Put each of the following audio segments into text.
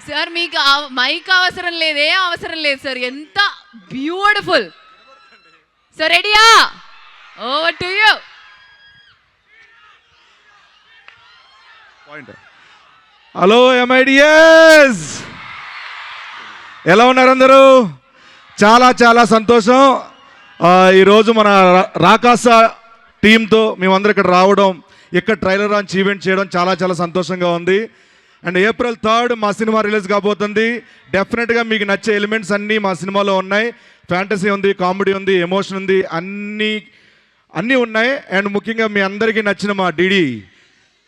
Sir మీకు mic అవసరం లేదు, ఏం అవసరం లేదు సార్. ఎంత బ్యూటిఫుల్ సార్. రెడీయా? Over to you. Hello MIDS, ఎలా ఉన్నారు అందరూ? చాలా చాలా సంతోషం. ఈరోజు మన రాకాస టీంతో మేమందరం ఇక్కడ రావడం, ఇక్కడ ట్రైలర్ లాంచ్ ఈవెంట్ చేయడం చాలా చాలా సంతోషంగా ఉంది. అండ్ April 3 మా సినిమా రిలీజ్ కాబోతుంది. డెఫినెట్గా మీకు నచ్చే ఎలిమెంట్స్ అన్నీ మా సినిమాలో ఉన్నాయి. ఫ్యాంటసీ ఉంది, కామెడీ ఉంది, ఎమోషన్ ఉంది, అన్నీ ఉన్నాయి. అండ్ ముఖ్యంగా మీ అందరికీ నచ్చిన మా డిడి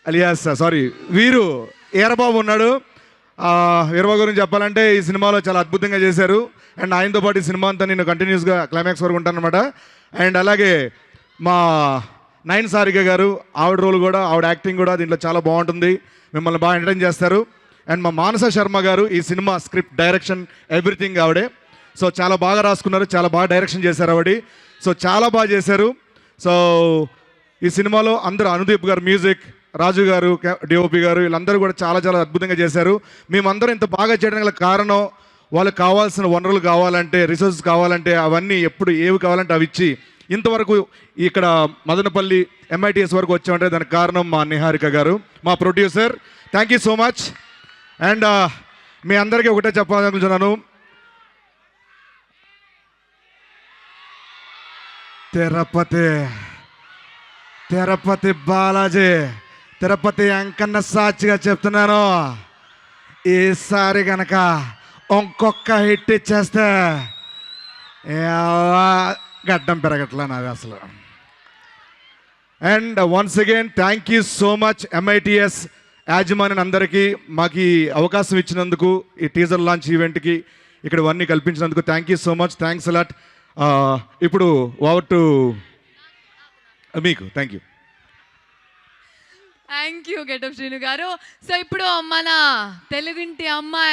అలియాస్ వీరు ఈరబాబు ఉన్నాడు. వీరబాబు గురించి చెప్పాలంటే ఈ సినిమాలో చాలా అద్భుతంగా చేశారు. అండ్ ఆయనతో పాటు ఈ సినిమా అంతా నేను కంటిన్యూస్గా క్లైమాక్స్ వరకు ఉంటాను అనమాట. అండ్ అలాగే మా నయన్ సారిక గారు, ఆవిడ రోల్ కూడా, ఆవిడ యాక్టింగ్ కూడా దీంట్లో చాలా బాగుంటుంది. మిమ్మల్ని బాగా ఎంటర్టైన్ చేస్తారు. అండ్ మా మానస శర్మ గారు ఈ సినిమా స్క్రిప్ట్, డైరెక్షన్, ఎవ్రీథింగ్ ఆవిడే. సో చాలా బాగా రాసుకున్నారు, చాలా బాగా డైరెక్షన్ చేశారు ఆవిడ. సో చాలా బాగా చేశారు. సో ఈ సినిమాలో అందరూ అనుదీప్ గారు మ్యూజిక్, రాజు గారు డిఓపి గారు, వీళ్ళందరూ కూడా చాలా చాలా అద్భుతంగా చేశారు. మేమందరం ఇంత బాగా చేయడానికి గల కారణం, వాళ్ళకి కావాల్సిన వనరులు కావాలంటే, రిసోర్సెస్ కావాలంటే అవన్నీ ఎప్పుడు ఏవి కావాలంటే అవి ఇచ్చి ఇంతవరకు ఇక్కడ మదనపల్లి ఎంఐటిఎస్ వరకు వచ్చామంటే దానికి కారణం మా నిహారిక గారు, మా producer. Thank you so much. And మీ అందరికీ ఒకటే చెప్పాలనుకుంటున్నాను, తిరుపతి బాలాజీ, తిరుపతి వెంకన్న సాక్షిగా చెప్తున్నాను, ఈసారి కనుక ఇంకొక హిట్ ఇచ్చేస్తే గడ్డం పెరగట్లా నాది అసలు. And once again thank you so much MITS యాజమాన్యం అందరికీ మాకు ఈ అవకాశం ఇచ్చినందుకు, ఈ టీజర్ లాంచ్ ఈవెంట్కి ఇక్కడ ఇవన్నీ కల్పించినందుకు thank you so much. Thanks a lot. ఇప్పుడు ఓవర్ టు మీకు. Thank you. Thank you Getup Srinu గారు. సో ఇప్పుడు మన తెలుగింటి అమ్మాయి